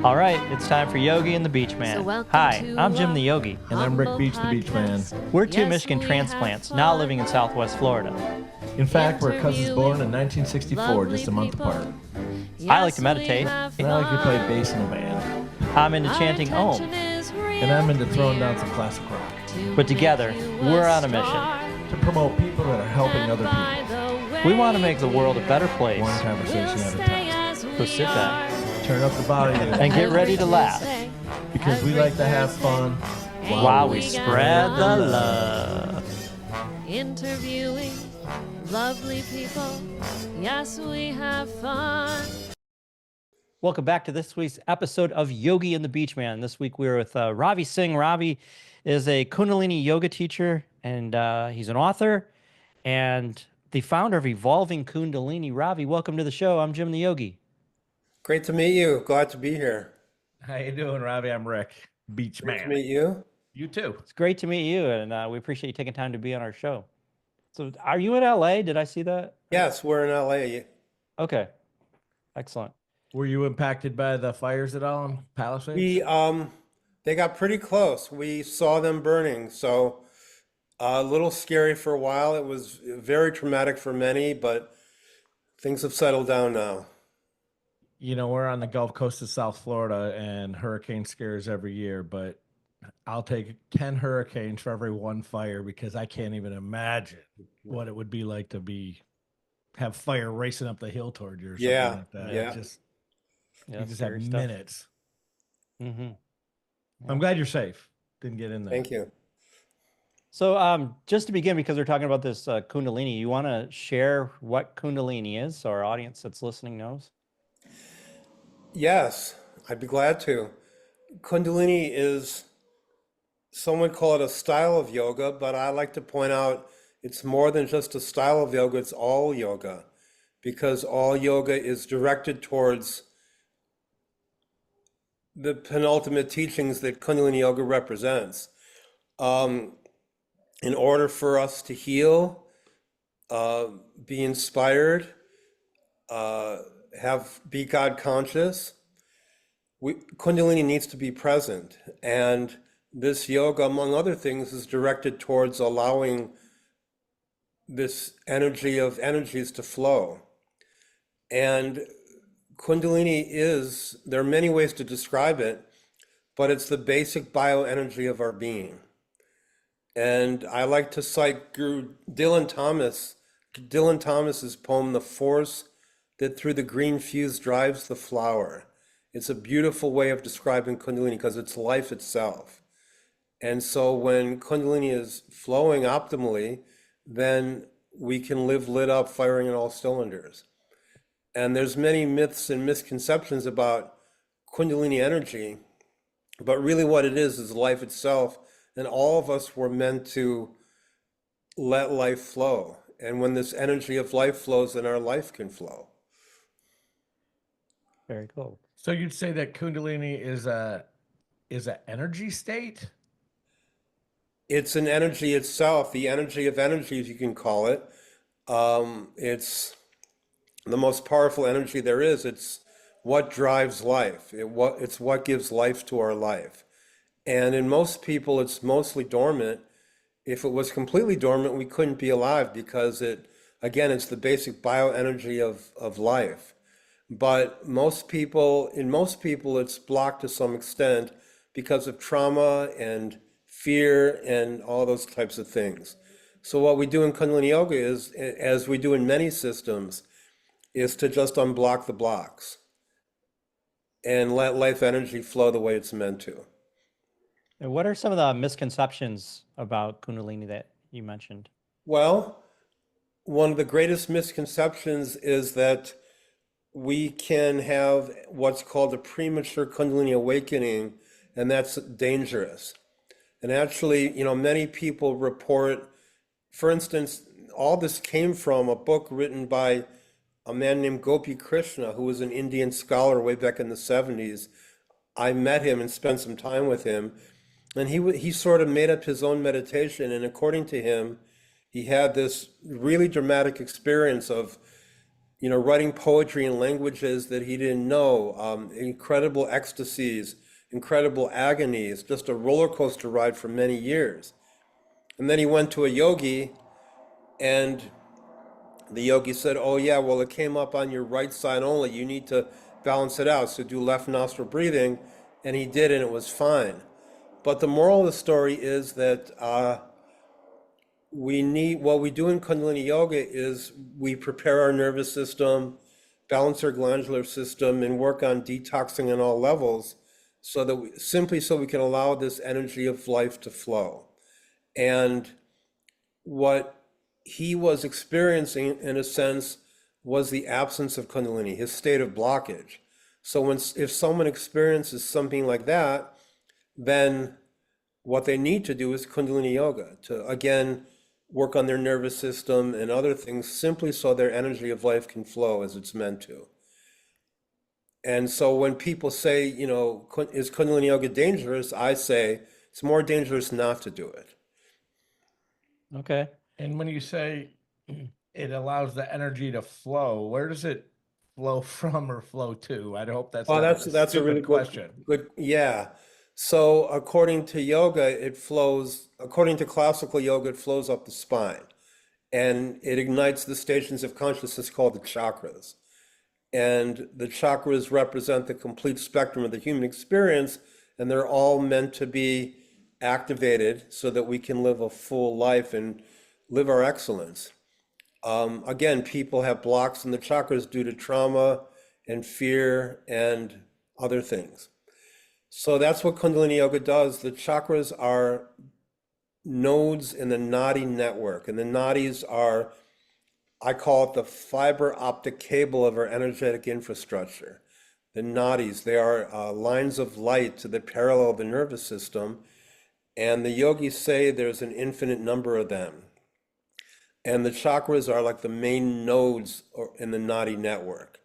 All right, it's time for Yogi and the BeachMan. Hi, I'm Jim the Yogi. And I'm Rick Beach the BeachMan. We're two Michigan transplants now living in Southwest Florida. In fact, we're cousins born in 1964, just a month apart. I like to meditate. And I like to play bass in a band. I'm into chanting Om. And I'm into throwing down some classic rock. But together, we're on a mission to promote people that are helping other people. We want to make the world a better place. One conversation at a time. So sit back, turn up the volume, and get ready to laugh. Because we like to have fun while we spread the love. Interviewing lovely people. Yes, we have fun. Welcome back to this week's episode of Yogi and the BeachMan. This week we're with Ravi Singh. Ravi is a Kundalini yoga teacher, and he's an author and the founder of Evolving Kundalini. Ravi, welcome to the show. I'm Jim the Yogi. Great to meet you. Glad to be here. How you doing, Ravi? I'm Rick, BeachMan. Great to meet you. You too. It's great to meet you, and we appreciate you taking time to be on our show. So are you in LA? Did I see that? Yes, we're in LA. Okay. Excellent. Were you impacted by the fires at all in Palisades? They got pretty close. We saw them burning, so a little scary for a while. It was very traumatic for many, but things have settled down now. You know, we're on the Gulf Coast of South Florida, and hurricane scares every year, but I'll take 10 hurricanes for every one fire, because I can't even imagine what it would be like to have fire racing up the hill toward you or something like that. Yeah. You just have minutes. Mm-hmm. Yeah. I'm glad you're safe. Didn't get in there. Thank you. So just to begin, because we're talking about this Kundalini, you want to share what Kundalini is so our audience that's listening knows? Yes, I'd be glad to. Kundalini is, some would call it a style of yoga, but I like to point out it's more than just a style of yoga, it's all yoga, because all yoga is directed towards the penultimate teachings that Kundalini Yoga represents. In order for us to heal, be inspired, be God conscious, Kundalini needs to be present. And this yoga, among other things, is directed towards allowing this energy of energies to flow. And Kundalini there are many ways to describe it, but it's the basic bioenergy of our being. And I like to cite Guru Dylan Thomas's poem, "The Force That Through the Green Fuse Drives the Flower." It's a beautiful way of describing Kundalini because it's life itself. And so when Kundalini is flowing optimally, then we can live lit up, firing in all cylinders. And there's many myths and misconceptions about Kundalini energy, but really what it is life itself. And all of us were meant to let life flow. And when this energy of life flows, then our life can flow. Very cool. So you'd say that Kundalini is an energy state? It's an energy itself, the energy of energies, you can call it. It's the most powerful energy there is. It's what drives life. It's what gives life to our life. And in most people, it's mostly dormant. If it was completely dormant, we couldn't be alive, because it's the basic bioenergy of life. But in most people, it's blocked to some extent because of trauma and fear and all those types of things. So what we do in Kundalini Yoga is, as we do in many systems, is to just unblock the blocks and let life energy flow the way it's meant to. And what are some of the misconceptions about Kundalini that you mentioned? Well, one of the greatest misconceptions is that we can have what's called a premature Kundalini awakening, and that's dangerous. And actually, many people report, for instance, all this came from a book written by a man named Gopi Krishna, who was an Indian scholar way back in the 70s. I met him and spent some time with him, and he sort of made up his own meditation, and according to him, he had this really dramatic experience of writing poetry in languages that he didn't know, incredible ecstasies, incredible agonies, just a roller coaster ride for many years. And then he went to a yogi, and the yogi said, oh yeah, well, it came up on your right side only. You need to balance it out. So do left nostril breathing. And he did, and it was fine. But the moral of the story is that what we do in Kundalini Yoga is we prepare our nervous system, balance our glandular system, and work on detoxing on all levels so that we can allow this energy of life to flow. And what he was experiencing, in a sense, was the absence of Kundalini, his state of blockage. So if someone experiences something like that, then what they need to do is Kundalini Yoga to, again, work on their nervous system and other things, simply so their energy of life can flow as it's meant to. And so when people say, is Kundalini Yoga dangerous? I say it's more dangerous not to do it. Okay. And when you say it allows the energy to flow, where does it flow from or flow to? I hope that's not that's a really question. Good, yeah. So according to yoga, according to classical yoga, it flows up the spine, and it ignites the stations of consciousness called the chakras. And the chakras represent the complete spectrum of the human experience, and they're all meant to be activated so that we can live a full life and live our excellence. Again, people have blocks in the chakras due to trauma and fear and other things. So that's what Kundalini Yoga does. The chakras are nodes in the nadi network, and the nadis are, I call it the fiber optic cable of our energetic infrastructure. The nadis, they are lines of light that parallel the nervous system, and the yogis say there's an infinite number of them. And the chakras are like the main nodes in the nadi network,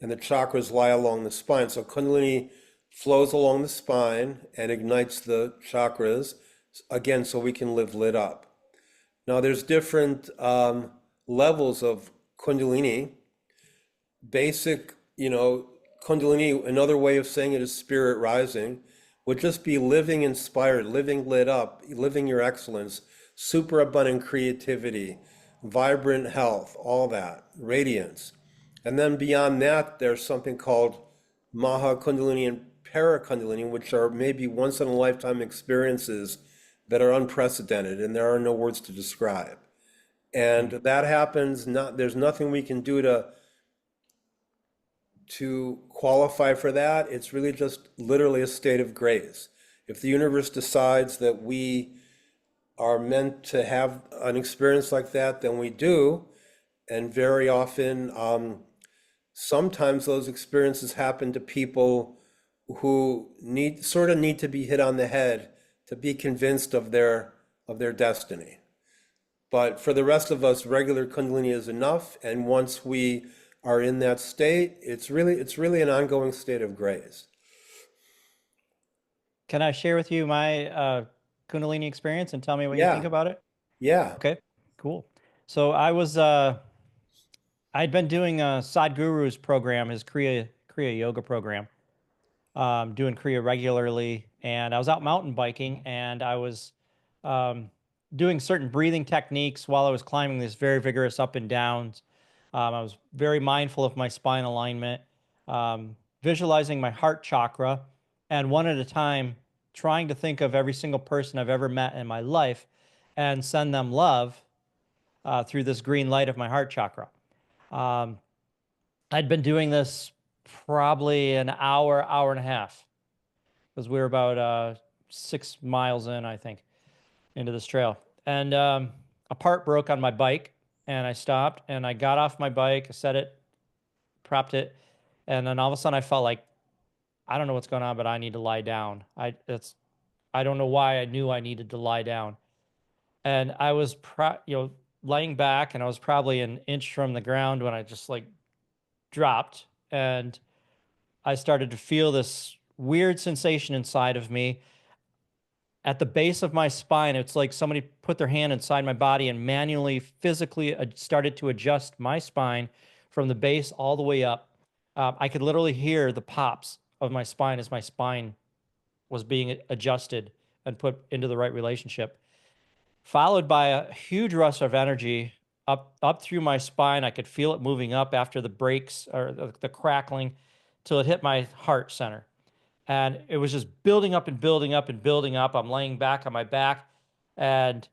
and the chakras lie along the spine. So Kundalini flows along the spine and ignites the chakras, again, so we can live lit up. Now, there's different levels of Kundalini. Basic, Kundalini, another way of saying it is spirit rising, would just be living inspired, living lit up, living your excellence, super abundant creativity, vibrant health, all that, radiance. And then beyond that, there's something called Maha Kundalini and Para Kundalini, which are maybe once in a lifetime experiences that are unprecedented, and there are no words to describe. And that happens, there's nothing we can do to qualify for that. It's really just literally a state of grace. If the universe decides that we are meant to have an experience like that, then we do. And very often, sometimes those experiences happen to people who need to be hit on the head to be convinced of their destiny. But for the rest of us, regular Kundalini is enough. And once we are in that state, it's really an ongoing state of grace. Can I share with you my Kundalini experience and tell me what you think about it? Yeah. Okay, cool. So I'd been doing Sadhguru's program, his Kriya yoga program, doing Kriya regularly. And I was out mountain biking, and I was doing certain breathing techniques while I was climbing this very vigorous up and downs. I was very mindful of my spine alignment, visualizing my heart chakra, and one at a time, trying to think of every single person I've ever met in my life and send them love through this green light of my heart chakra. I'd been doing this probably an hour and a half, because we were about 6 miles in, I think, into this trail. And a part broke on my bike, and I stopped, and I got off my bike, I set it, propped it, and then all of a sudden I felt like, I don't know what's going on, but I need to lie down. I don't know why I knew I needed to lie down. And I was laying back, and I was probably an inch from the ground when I just dropped, and I started to feel this weird sensation inside of me at the base of my spine. It's like somebody put their hand inside my body and manually, physically started to adjust my spine from the base all the way up. I could literally hear the pops of my spine as my spine was being adjusted and put into the right relationship, followed by a huge rush of energy up through my spine. I could feel it moving up after the breaks or the crackling till it hit my heart center. And it was just building up and building up and building up. I'm laying back on my back, and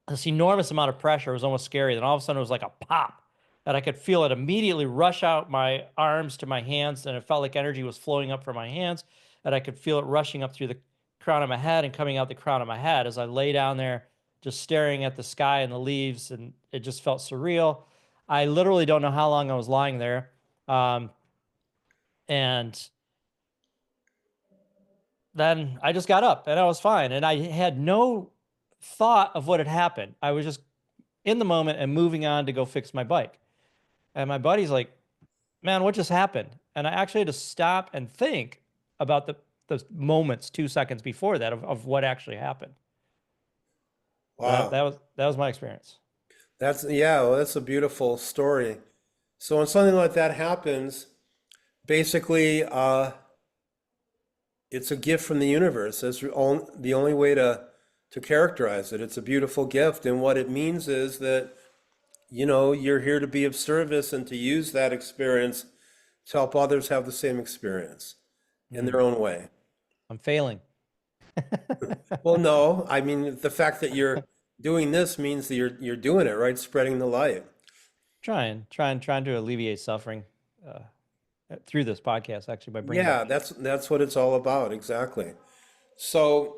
this enormous amount of pressure was almost scary. Then all of a sudden it was like a pop, and I could feel it immediately rush out my arms to my hands, and it felt like energy was flowing up from my hands, and I could feel it rushing up through the crown of my head and coming out the crown of my head as I lay down there just staring at the sky and the leaves, and it just felt surreal. I literally don't know how long I was lying there. And then I just got up and I was fine. And I had no thought of what had happened. I was just in the moment and moving on to go fix my bike. And my buddy's like, man, what just happened? And I actually had to stop and think about the moments 2 seconds before that of what actually happened. Wow. That was my experience. Well, that's a beautiful story. So when something like that happens, basically, it's a gift from the universe. That's the only way to characterize it. It's a beautiful gift. And what it means is that, you're here to be of service and to use that experience to help others have the same experience in their own way. I'm failing. Well, no, I mean, the fact that you're doing this means that you're doing it, right? Spreading the light. Trying to alleviate suffering through this podcast, actually, by bringing. Yeah, that's what it's all about, exactly. So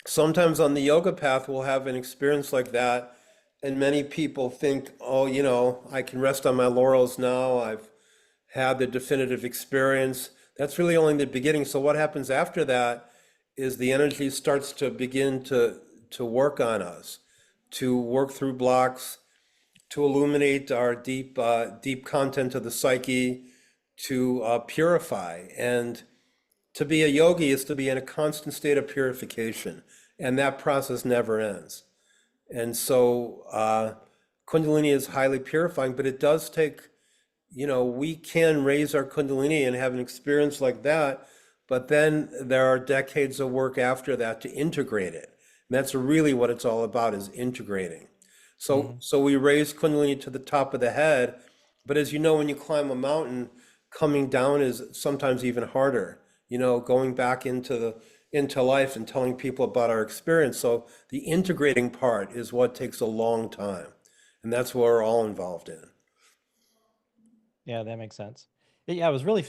sometimes on the yoga path, we'll have an experience like that, and many people think, oh, I can rest on my laurels now. I've had the definitive experience. That's really only the beginning. So what happens after that is the energy starts to begin to work on us, to work through blocks, to illuminate our deep content of the psyche, to purify. And to be a yogi is to be in a constant state of purification, and that process never ends. And so Kundalini is highly purifying, but it does take, we can raise our Kundalini and have an experience like that, but then there are decades of work after that to integrate it. And that's really what it's all about, is integrating. So we raise Kundalini to the top of the head, but as you know, when you climb a mountain, coming down is sometimes even harder, going back into life and telling people about our experience. So the integrating part is what takes a long time. And that's what we're all involved in. Yeah, that makes sense. Yeah, it was really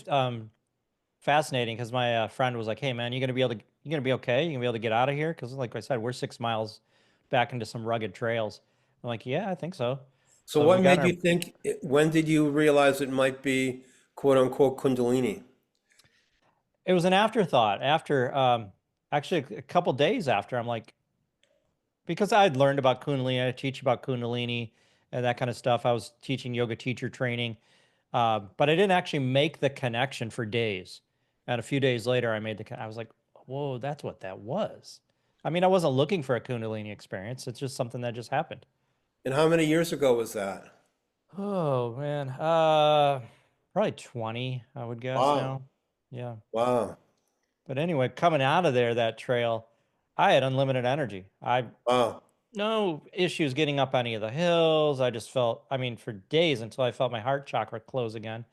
fascinating because my friend was like, "Hey, man, you're gonna be okay? You're gonna be able to get out of here?" Because, like I said, we're 6 miles back into some rugged trails. I'm like, "Yeah, I think so." So what made you think? When did you realize it might be "quote unquote" Kundalini? It was an afterthought. After actually a couple days after, I'm like, because I'd learned about Kundalini, I teach about Kundalini and that kind of stuff. I was teaching yoga teacher training. But I didn't actually make the connection for days. And a few days later, I was like, whoa, that's what that was. I mean, I wasn't looking for a Kundalini experience. It's just something that just happened. And how many years ago was that? Oh, man. Probably 20, I would guess now. Yeah. Wow. But anyway, coming out of there, that trail, I had unlimited energy. Wow. No issues getting up any of the hills. I just felt, for days until I felt my heart chakra close again.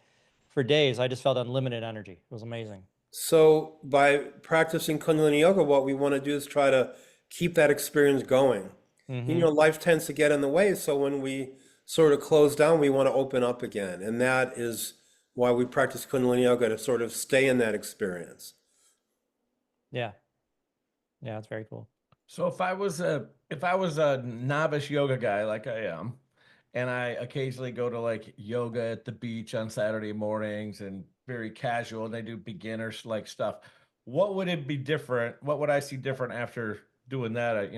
For days, I just felt unlimited energy. It was amazing. So by practicing Kundalini Yoga, what we want to do is try to keep that experience going. Life tends to get in the way. So when we sort of close down, we want to open up again. And that is why we practice Kundalini Yoga, to sort of stay in that experience. Yeah. Yeah, it's very cool. So if I was a novice yoga guy like I am, and I occasionally go to like yoga at the beach on Saturday mornings and very casual, and they do beginners like stuff, what would it be different? What would I see different after doing that?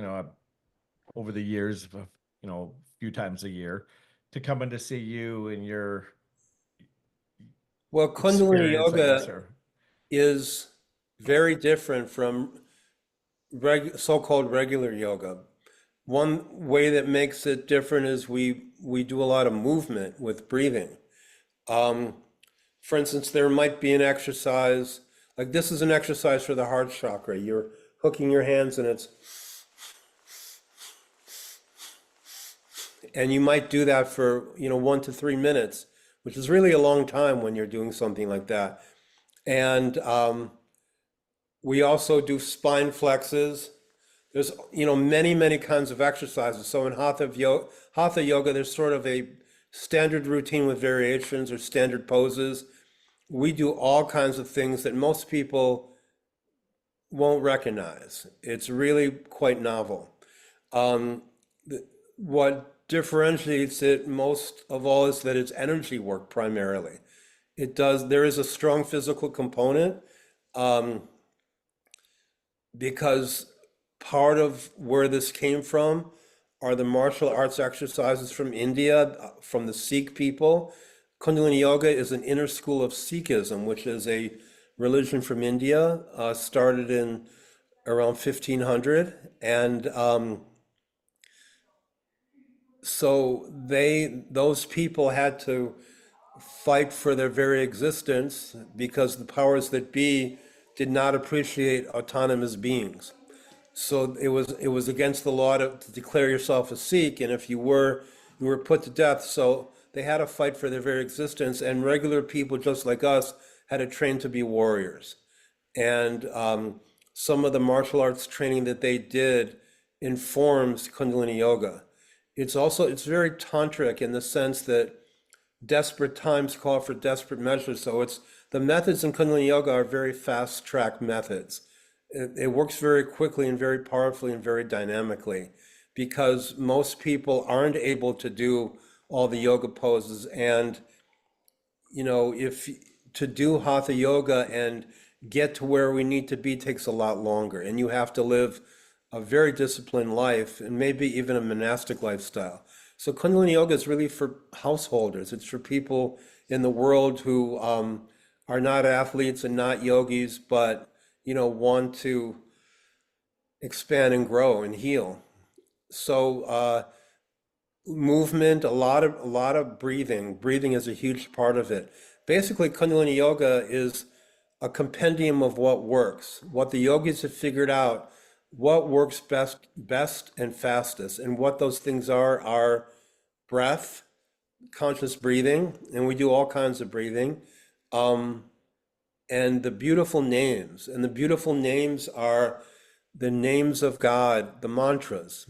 Over the years of, a few times a year, to come in to see you and your Kundalini Yoga is very different from so-called regular yoga. One way that makes it different is we do a lot of movement with breathing. For instance, there might be an exercise, like this is an exercise for the heart chakra. You're hooking your hands and you might do that for, 1 to 3 minutes, which is really a long time when you're doing something like that. And we also do spine flexes. There's, many, many kinds of exercises. So in Hatha yoga, there's sort of a standard routine with variations or standard poses. We do all kinds of things that most people won't recognize. It's really quite novel. What differentiates it most of all is that it's energy work primarily. There is a strong physical component, because part of where this came from are the martial arts exercises from India, from the Sikh people. Kundalini Yoga is an inner school of Sikhism, which is a religion from India, started in around 1500. And so those people had to fight for their very existence because the powers that be did not appreciate autonomous beings. So it was against the law to declare yourself a Sikh, and if you were put to death. So they had to fight for their very existence, and regular people just like us had to train to be warriors. And some of the martial arts training that they did informs Kundalini Yoga. It's very tantric in the sense that desperate times call for desperate measures. So the methods in Kundalini Yoga are very fast-track methods. It works very quickly and very powerfully and very dynamically because most people aren't able to do all the yoga poses. And, if to do Hatha yoga and get to where we need to be takes a lot longer. And you have to live a very disciplined life and maybe even a monastic lifestyle. So Kundalini Yoga is really for householders. It's for people in the world who are not athletes and not yogis, but want to expand and grow and heal. So movement, a lot of breathing. Breathing is a huge part of it. Basically, Kundalini Yoga is a compendium of what works, what the yogis have figured out, what works best and fastest. And what those things are breath, conscious breathing, and we do all kinds of breathing, and the beautiful names. And the beautiful names are the names of God, the mantras.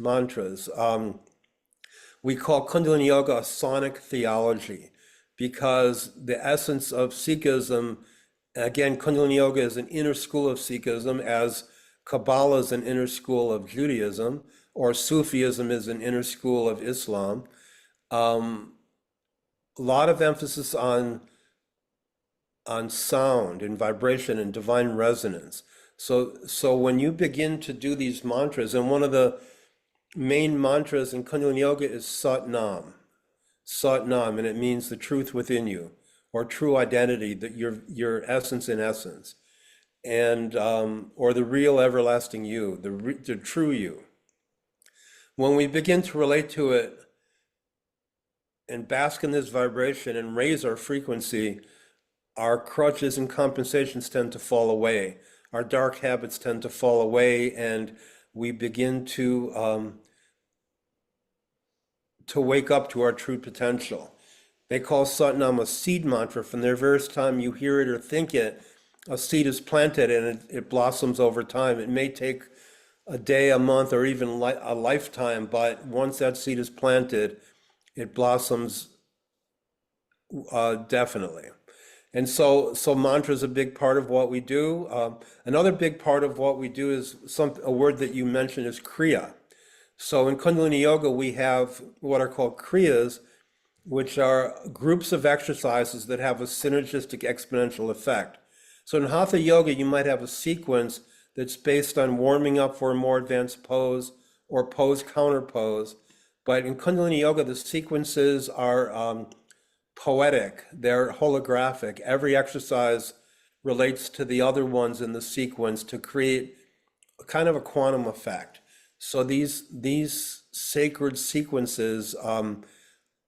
We call Kundalini Yoga a sonic theology because the essence of Sikhism, again, Kundalini Yoga is an inner school of Sikhism, as Kabbalah is an inner school of Judaism, or Sufism is an inner school of Islam. A lot of emphasis on sound and vibration and divine resonance. So when you begin to do these mantras, and one of the main mantras in Kundalini Yoga is Sat Nam, and it means the truth within you, or true identity, that your essence in essence, and or the real everlasting you, the true you. When we begin to relate to it and bask in this vibration and raise our frequency, our crutches and compensations tend to fall away. Our dark habits tend to fall away, and we begin to wake up to our true potential. They call Satnam a seed mantra. From the first time you hear it or think it, a seed is planted and it blossoms over time. It may take a day, a month, or even a lifetime, but once that seed is planted, it blossoms definitely. And so mantra is a big part of what we do. Another big part of what we do is a word that you mentioned is Kriya. So in Kundalini Yoga, we have what are called Kriyas, which are groups of exercises that have a synergistic exponential effect. So in Hatha Yoga, you might have a sequence that's based on warming up for a more advanced pose or pose counter pose. But in Kundalini Yoga, the sequences are poetic, they're holographic. Every exercise relates to the other ones in the sequence to create a kind of a quantum effect. So these sacred sequences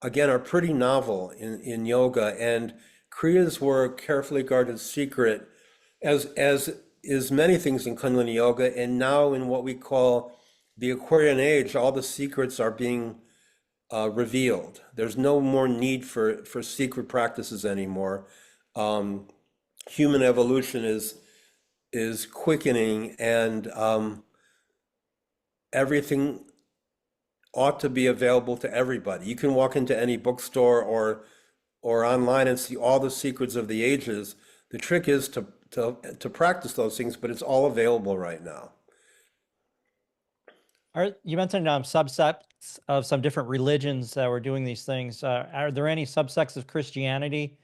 again, are pretty novel in yoga, and Kriyas were a carefully guarded secret, as is many things in Kundalini Yoga, and now in what we call the Aquarian Age, all the secrets are being revealed. There's no more need for secret practices anymore. Human evolution is quickening, and everything ought to be available to everybody. You can walk into any bookstore or online and see all the secrets of the ages. The trick is to practice those things, but it's all available right now. You mentioned subsects of some different religions that were doing these things. Are there any subsects of Christianity?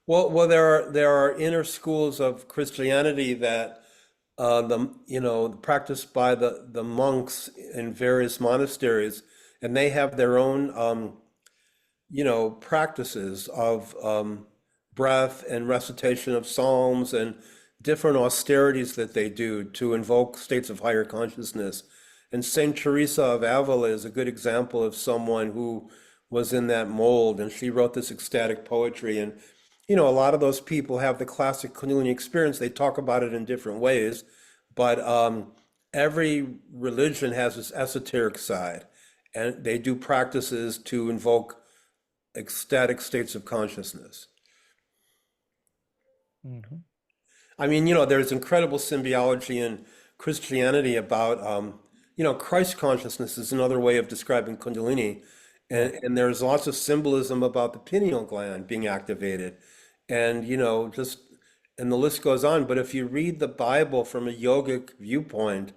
Well, there are inner schools of Christianity that practiced by the monks in various monasteries, and they have their own practices of breath and recitation of psalms and different austerities that they do to invoke states of higher consciousness. And Saint Teresa of Avila is a good example of someone who was in that mold, and she wrote this ecstatic poetry. And a lot of those people have the classic Kundalini experience. They talk about it in different ways, but every religion has this esoteric side, and they do practices to invoke ecstatic states of consciousness. Mm-hmm. I mean, there's incredible symbiology in Christianity about, Christ consciousness is another way of describing Kundalini. And there's lots of symbolism about the pineal gland being activated. And, and the list goes on. But if you read the Bible from a yogic viewpoint,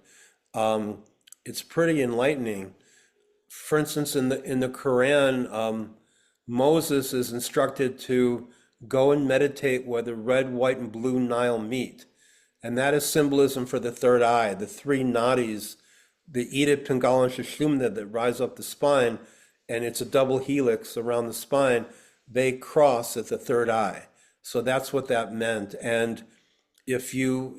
it's pretty enlightening. For instance, in the Quran, Moses is instructed to go and meditate where the red, white, and blue Nile meet. And that is symbolism for the third eye, the three nadis, the Ida, Pingala, and Sushumna that rise up the spine, and it's a double helix around the spine. They cross at the third eye. So that's what that meant. And if you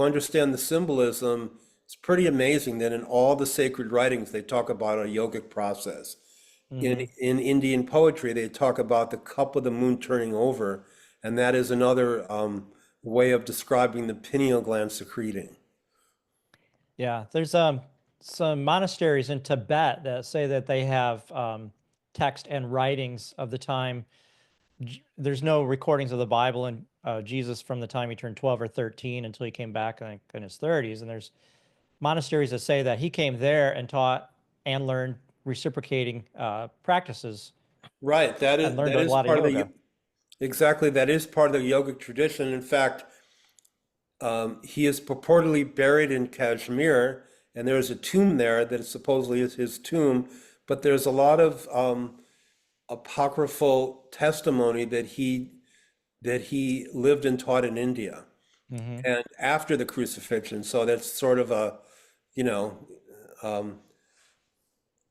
understand the symbolism, it's pretty amazing that in all the sacred writings, they talk about a yogic process. In Indian poetry, they talk about the cup of the moon turning over, and that is another way of describing the pineal gland secreting. Yeah, there's some monasteries in Tibet that say that they have text and writings of the time. There's no recordings of the Bible and Jesus from the time he turned 12 or 13 until he came back in his 30s. And there's monasteries that say that he came there and taught and learned reciprocating practices. Right, that is a lot part of of yoga. exactly, that is part of the yogic tradition. In fact, he is purportedly buried in Kashmir, and there is a tomb there that supposedly is his tomb, but there's a lot of apocryphal testimony that he lived and taught in India, and after the crucifixion. So that's sort of a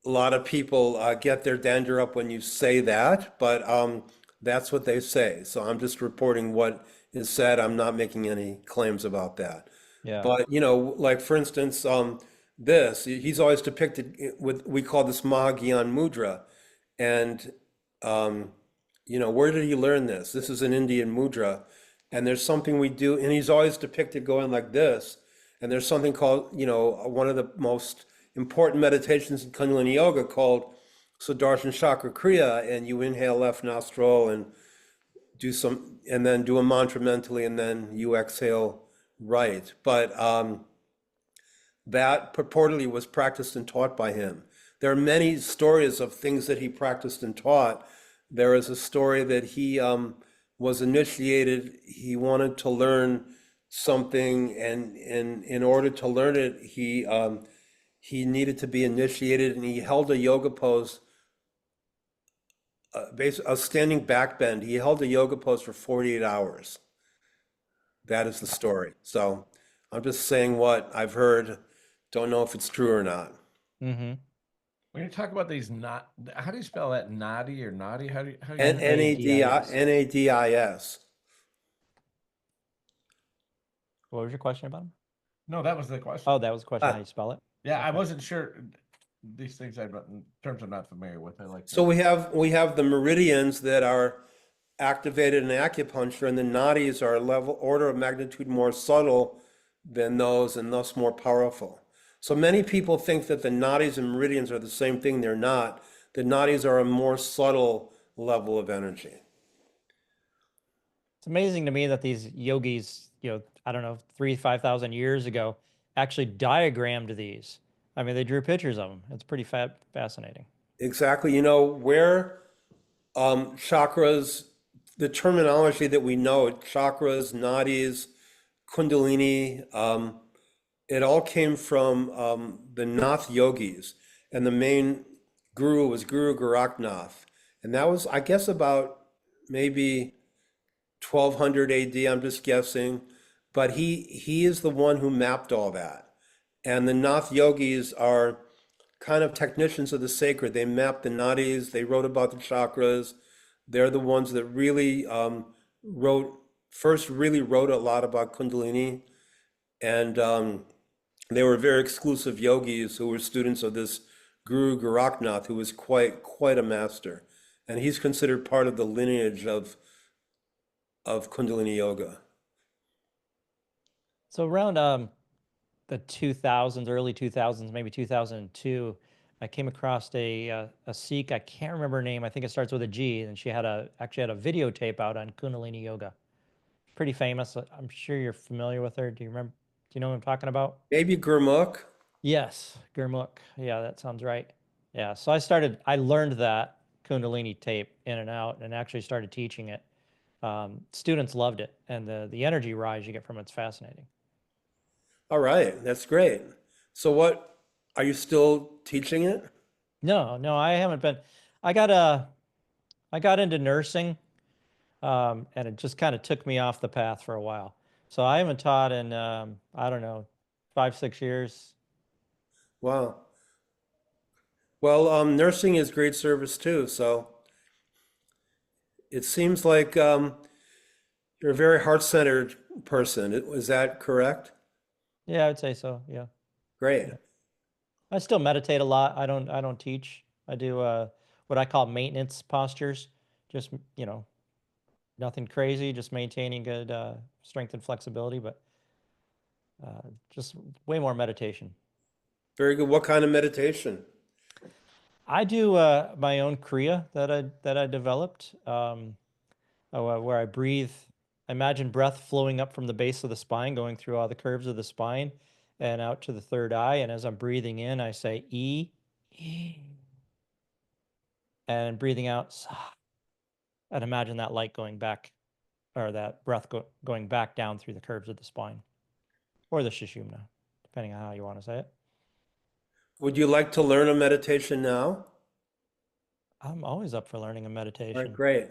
lot of people get their dander up when you say that, but that's what they say. So I'm just reporting what is said. I'm not making any claims about that. Yeah. But like for instance, he's always depicted with, we call this Mahagyan mudra, and where did he learn this? This is an Indian mudra, and there's something we do, and he's always depicted going like this. And there's something called, one of the most important meditations in Kundalini Yoga called Sodarshan Chakra Kriya, and you inhale left nostril and then do a mantra mentally, and then you exhale right. But that purportedly was practiced and taught by him. There are many stories of things that he practiced and taught. There is a story that he was initiated. He wanted to learn something, and in order to learn it, he needed to be initiated, and he held a yoga pose, a standing back bend. He held a yoga pose for 48 hours. That is the story. So I'm just saying what I've heard. Don't know if it's true or not. When you talk about these, how do you spell that? Nadi or Nadi? How do you Nadis. What was your question about him? No, that was the question. Oh, that was the question. How do you spell it? Yeah, I wasn't sure. these things in terms I'm not familiar with. I like So we have the meridians that are activated in acupuncture, and the nadis are a level order of magnitude more subtle than those and thus more powerful. So many people think that the nadis and meridians are the same thing. They're not. The nadis are a more subtle level of energy. It's amazing to me that these yogis, I don't know, 5,000 years ago, actually diagrammed these. I mean, they drew pictures of them. It's pretty fascinating. Exactly. Where chakras, the terminology that we know, chakras, nadis, Kundalini, it all came from the Nath yogis, and the main guru was Guru Gorakhnath, and that was, I guess, about maybe 1200 AD. I'm just guessing, but he is the one who mapped all that, and the Nath yogis are kind of technicians of the sacred. They mapped the nadis. They wrote about the chakras. They're the ones that really really wrote a lot about Kundalini, and they were very exclusive yogis who were students of this Guru Gorakhnath, who was quite a master, and he's considered part of the lineage of Kundalini Yoga. So around the 2000s, early 2000s, maybe 2002, I came across a Sikh. I can't remember her name. I think it starts with a G, and she actually had a videotape out on Kundalini Yoga. Pretty famous. I'm sure you're familiar with her. Do you remember? Do you know what I'm talking about? Maybe Gurmukh. Yes, Gurmukh. Yeah, that sounds right. Yeah, so I learned that Kundalini tape in and out, and actually started teaching it. Students loved it, and the energy rise you get from it's fascinating. All right, that's great. So what, are you still teaching it? No, I haven't been. I got into nursing, and it just kind of took me off the path for a while. So I haven't taught in I don't know, 5-6 years. Wow. Well, nursing is great service too. So it seems like you're a very heart-centered person. Is that correct? Yeah, I would say so. Yeah. Great. I still meditate a lot. I don't teach. I do what I call maintenance postures. Just, nothing crazy, just maintaining good strength and flexibility, but just way more meditation. Very good. What kind of meditation? I do my own Kriya that I developed, where I breathe. I imagine breath flowing up from the base of the spine, going through all the curves of the spine and out to the third eye. And as I'm breathing in, I say E, and breathing out, Sa. And imagine that light going back, or that breath going back down through the curves of the spine, or the Sushumna, depending on how you want to say it. Would you like to learn a meditation now? I'm always up for learning a meditation. All right, great.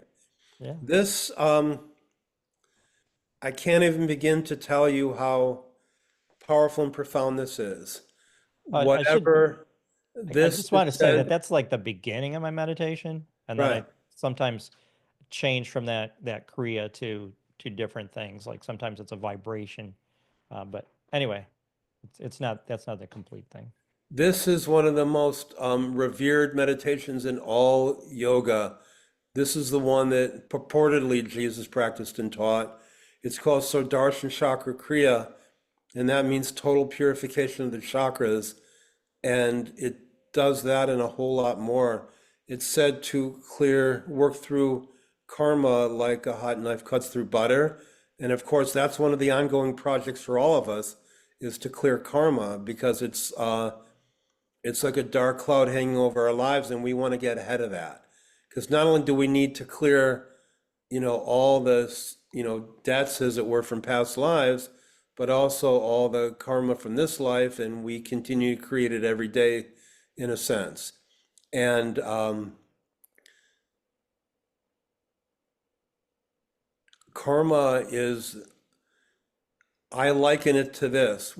Yeah. This, I can't even begin to tell you how powerful and profound this is. Whatever I this just want to say said- that's like the beginning of my meditation, and then Right. I sometimes change from that Kriya to different things. Like sometimes it's a vibration, but anyway, that's not the complete thing. This is one of the most revered meditations in all yoga. This is the one that purportedly Jesus practiced and taught. It's called Sodarshan Chakra Kriya, and that means total purification of the chakras. And it does that and a whole lot more. It's said to work through karma like a hot knife cuts through butter. And of course, that's one of the ongoing projects for all of us, is to clear karma, because it's like a dark cloud hanging over our lives, and we want to get ahead of that. Because not only do we need to clear, all the, debts, as it were, from past lives, but also all the karma from this life, and we continue to create it every day, in a sense. And karma is, I liken it to this.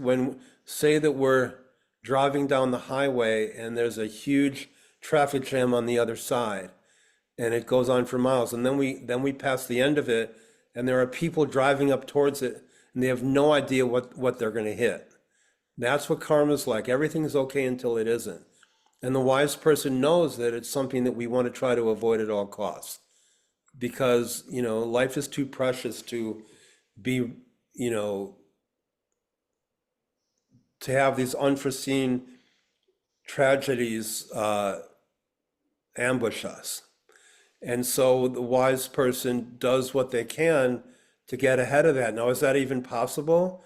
Say that we're driving down the highway and there's a huge traffic jam on the other side, and it goes on for miles, and then we pass the end of it, and there are people driving up towards it, and they have no idea what they're going to hit. That's what karma's like. Everything's okay until it isn't. And the wise person knows that it's something that we want to try to avoid at all costs, because, life is too precious to be, to have these unforeseen tragedies ambush us. And so the wise person does what they can to get ahead of that. Now, is that even possible?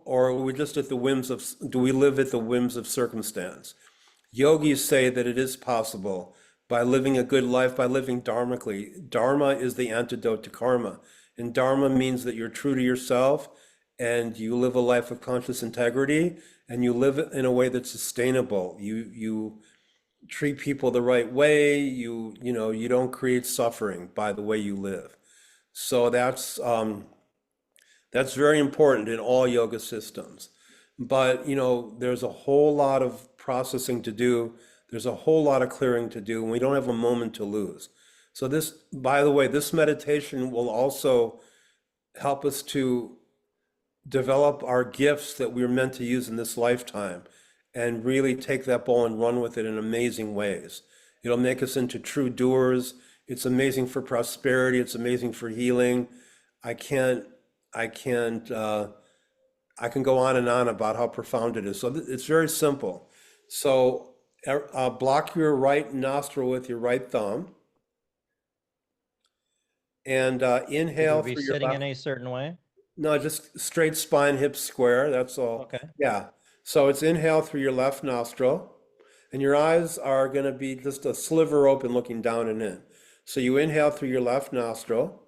Or are we just at the whims of, do we live at the whims of circumstance? Yogis say that it is possible by living a good life, by living dharmically. Dharma is the antidote to karma. And dharma means that you're true to yourself and you live a life of conscious integrity and you live in a way that's sustainable. You treat people the right way. You don't create suffering by the way you live. So that's very important in all yoga systems. But, there's a whole lot of processing to do. There's a whole lot of clearing to do, and we don't have a moment to lose. So this, by the way, this meditation will also help us to develop our gifts that we're meant to use in this lifetime and really take that ball and run with it in amazing ways. It'll make us into true doers. It's amazing for prosperity. It's amazing for healing. I can go on and on about how profound it is. So it's very simple. So block your right nostril with your right thumb. And inhale Should we through be your sitting left. in a certain way? No, just straight spine, hips square. That's all. Okay. Yeah. So it's inhale through your left nostril, and your eyes are going to be just a sliver open, looking down and in. So you inhale through your left nostril,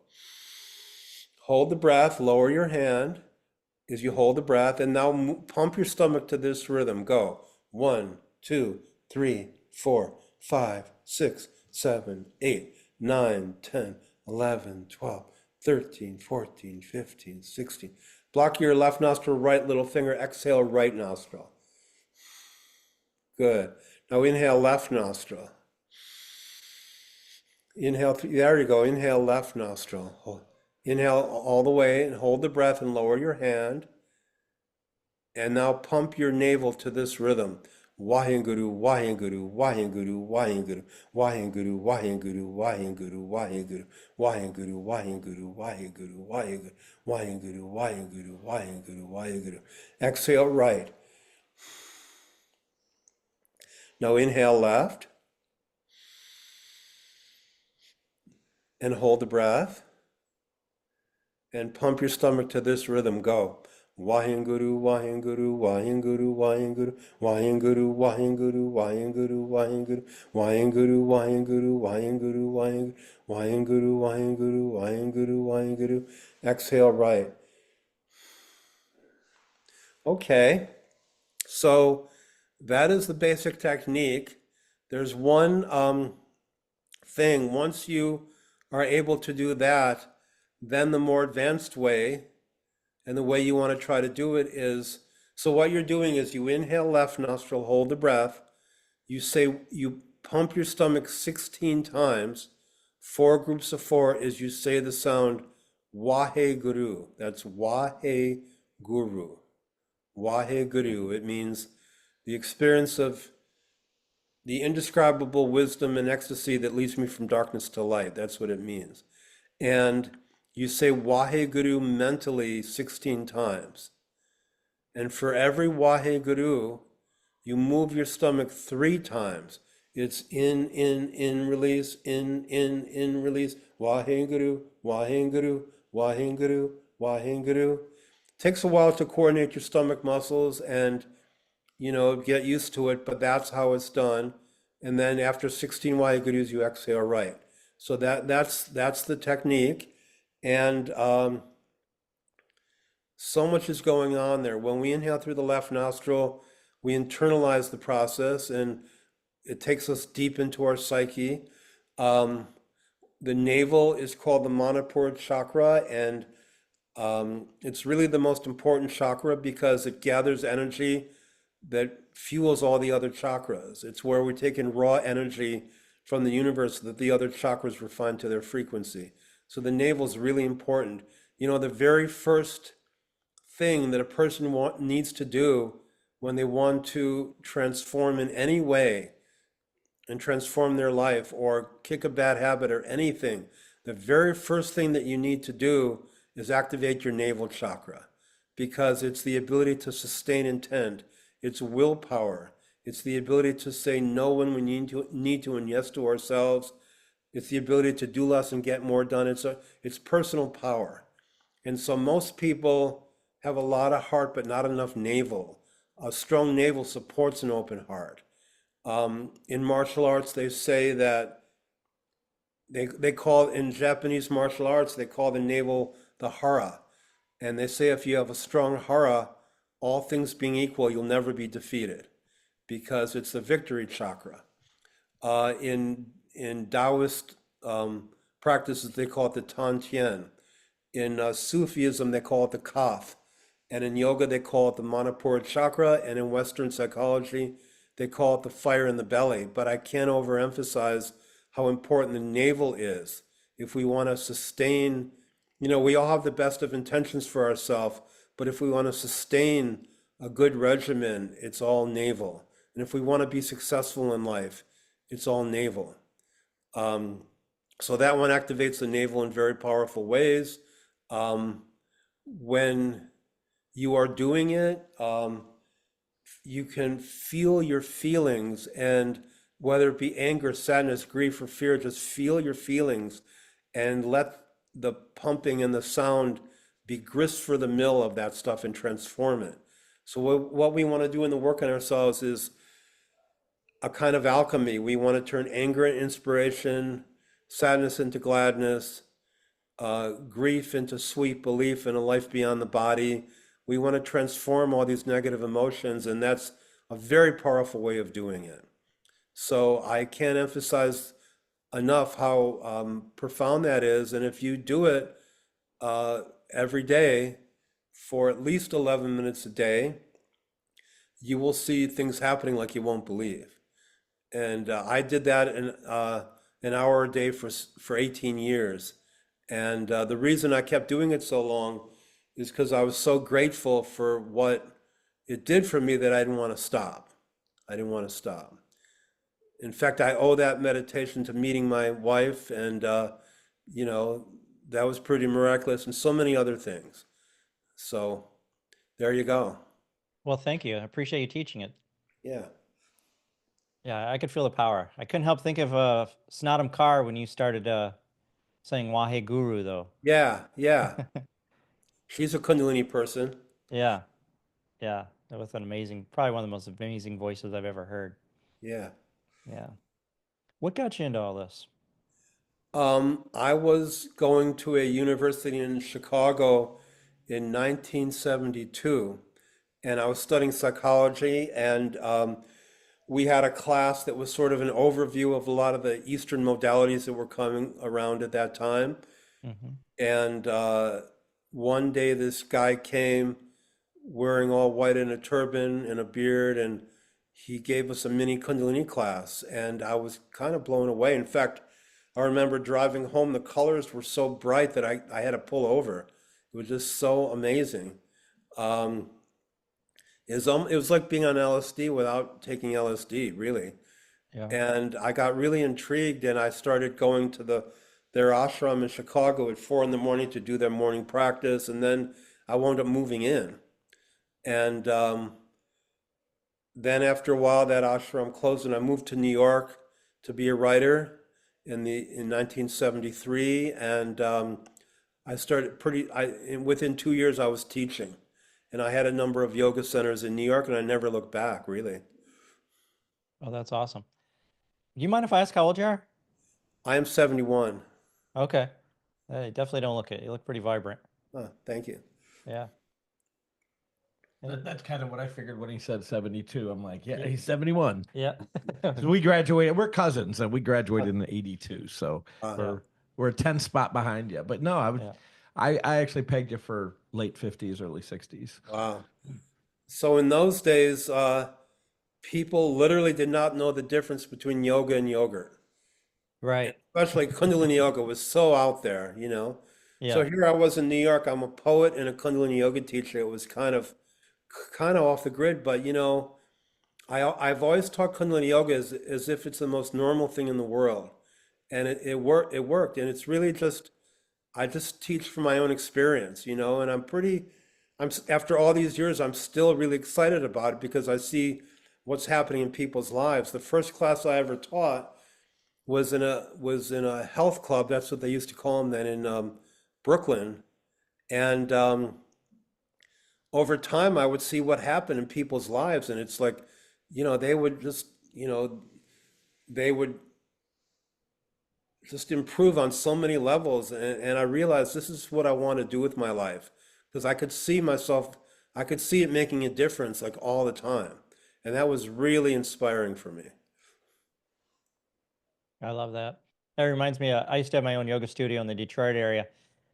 hold the breath, lower your hand as you hold the breath, and now pump your stomach to this rhythm. Go. 1, 2, 3, 4, 5, 6, 7, 8, 9, 10, 11, 12, 13, 14, 15, 16. Block your left nostril, right little finger. Exhale, right nostril. Good. Now inhale, left nostril. Inhale, there you go. Inhale, left nostril. Inhale all the way and hold the breath and lower your hand. And now pump your navel to this rhythm. Wahenguru, Wahenguru, Wahenguru, Wahenguru, Wahenguru, Wahenguru, Wahenguru, Wahenguru, Wahenguru, Wahenguru, Wahenguru, Wahenguru, Wahenguru, Wahenguru, Wahenguru, Wahenguru. Exhale right. Now inhale left. And hold the breath. And pump your stomach to this rhythm. Go. Wahenguru, Wahenguru, Wahenguru, Wahenguru, Wahenguru, Wahenguru, Wahenguru, Wahenguru, Wahenguru, Wahenguru, Wahenguru, Wahenguru, Wahenguru, Wahenguru, Wahenguru, Wahenguru. Exhale right. Okay, so that is the basic technique. There's one thing. Once you are able to do that, then the more advanced way, and the way you want to try to do it is, so what you're doing is you inhale left nostril, hold the breath. You pump your stomach 16 times, 4 groups of 4, as you say the sound Waheguru. That's Waheguru. Waheguru. It means the experience of the indescribable wisdom and ecstasy that leads me from darkness to light. That's what it means. And you say Waheguru mentally 16 times. And for every Waheguru, you move your stomach 3 times. It's in, release, in, release. Waheguru, Waheguru, Waheguru, Waheguru. Takes a while to coordinate your stomach muscles and, get used to it, but that's how it's done. And then after 16 Wahegurus, you exhale right. So that's the technique. And so much is going on there. When we inhale through the left nostril, we internalize the process and it takes us deep into our psyche. The navel is called the Manipur chakra, and it's really the most important chakra because it gathers energy that fuels all the other chakras. It's where we're taking raw energy from the universe that the other chakras refine to their frequency. So the navel is really important. The very first thing that a person needs to do when they want to transform in any way and transform their life or kick a bad habit or anything, the very first thing that you need to do is activate your navel chakra, because it's the ability to sustain intent, it's willpower, it's the ability to say no when we need to and yes to ourselves, it's the ability to do less and get more done. It's personal power. And so most people have a lot of heart but not enough navel. A strong navel supports an open heart. In martial arts, they say that they call, in Japanese martial arts, they call the navel the hara. And they say if you have a strong hara, all things being equal, you'll never be defeated, because it's the victory chakra. In Taoist practices, they call it the Tan Tien. In Sufism, they call it the Kaf. And in yoga, they call it the Manipura chakra. And in Western psychology, they call it the fire in the belly. But I can't overemphasize how important the navel is. If we want to sustain, we all have the best of intentions for ourselves, but if we want to sustain a good regimen, it's all navel. And if we want to be successful in life, it's all navel. So that one activates the navel in very powerful ways. When you are doing it, you can feel your feelings, and whether it be anger, sadness, grief, or fear, just feel your feelings and let the pumping and the sound be grist for the mill of that stuff and transform it. So what we want to do in the work on ourselves is a kind of alchemy. We want to turn anger into inspiration, sadness into gladness, grief into sweet belief in a life beyond the body. We want to transform all these negative emotions, and that's a very powerful way of doing it. So I can't emphasize enough how profound that is. And if you do it every day for at least 11 minutes a day, you will see things happening like you won't believe. And I did that in an hour a day for 18 years. And the reason I kept doing it so long is because I was so grateful for what it did for me that I didn't want to stop. I didn't want to stop. In fact, I owe that meditation to meeting my wife, and that was pretty miraculous, and so many other things. So there you go. Well, thank you. I appreciate you teaching it. Yeah. Yeah, I could feel the power. I couldn't help think of Snatam Kaur when you started saying Wahe Guru, though. Yeah. She's a Kundalini person. Yeah. That was an amazing, probably one of the most amazing voices I've ever heard. Yeah. What got you into all this? I was going to a university in Chicago in 1972, and I was studying psychology, and we had a class that was sort of an overview of a lot of the Eastern modalities that were coming around at that time. And one day this guy came wearing all white and a turban and a beard, and he gave us a mini Kundalini class, and I was kind of blown away. In fact, I remember driving home, the colors were so bright that I had to pull over. It was just so amazing. It was like being on LSD without taking LSD, really. Yeah. And I got really intrigued, and I started going to their ashram in Chicago at 4 a.m. to do their morning practice, and then I wound up moving in. And then after a while, that ashram closed, and I moved to New York to be a writer in 1973, and I started within 2 years I was teaching, and I had a number of yoga centers in New York, and I never looked back, really. Oh, that's awesome. Do you mind if I ask how old you are? I am 71. Okay. You definitely don't look it. You look pretty vibrant. Oh, thank you. Yeah. That's kind of what I figured when he said 72. I'm like, yeah, he's 71. Yeah. So we graduated. We're cousins, and we graduated in 82. So we're a 10 spot behind you. But no, I actually pegged you for late 50s, early 60s. Wow. So in those days, people literally did not know the difference between yoga and yogurt. Right. Especially Kundalini yoga was so out there, Yeah. So here I was in New York. I'm a poet and a Kundalini yoga teacher. It was kind of kind of off the grid, but I've always taught Kundalini yoga as if it's the most normal thing in the world, and it worked, and it's really just I just teach from my own experience, and after all these years, I'm still really excited about it because I see what's happening in people's lives. The first class I ever taught was in a health club. That's what they used to call them then in Brooklyn, and over time, I would see what happened in people's lives, and it's like, they would just, they would just improve on so many levels, and I realized this is what I want to do with my life because I could see it making a difference like all the time, and that was really inspiring for me. I love that. That reminds me, I used to have my own yoga studio in the Detroit area,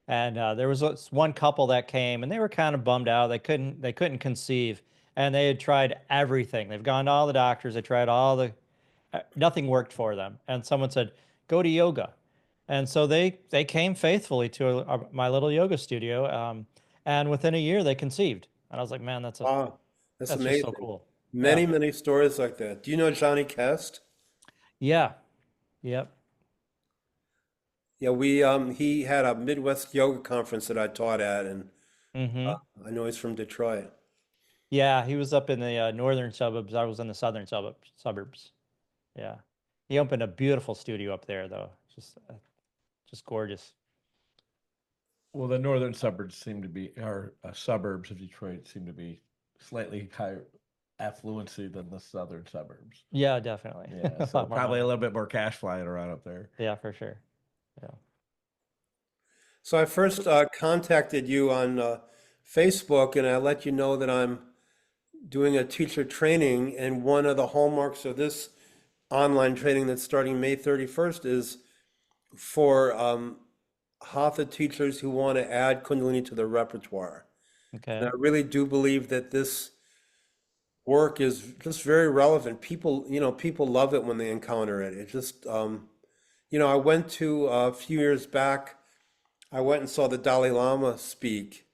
and there was this one couple that came, and they were kind of bummed out. They couldn't conceive, and they had tried everything. They've gone to all the doctors. They tried nothing worked for them. And someone said, "Go to yoga," and so they came faithfully to my little yoga studio, and within a year they conceived. And I was like, man, Wow, that's that's just so amazing. cool. Yeah, Many stories like that. Do you know Johnny Kest? yeah, yep. Yeah, he had a Midwest yoga conference that I taught at, and Hmm. I know he's from Detroit. Yeah, he was up in the northern suburbs. I was in the southern suburbs. Yeah. He opened a beautiful studio up there, though. Just gorgeous. Well, the northern suburbs seem to be, or suburbs of Detroit seem to be slightly higher affluency than the southern suburbs. Yeah, definitely. Yeah, A so lot more probably a money. little bit more cash flying around up there. Yeah, for sure. Yeah. So I first contacted you on Facebook, and I let you know that I'm doing a teacher training, and one of the hallmarks of this online training that's starting May 31st is for Hatha teachers who want to add Kundalini to their repertoire. And I Okay. really do believe that this work is just very relevant. People love it when they encounter it. It just, I went to a few years back, I went and saw the Dalai Lama speak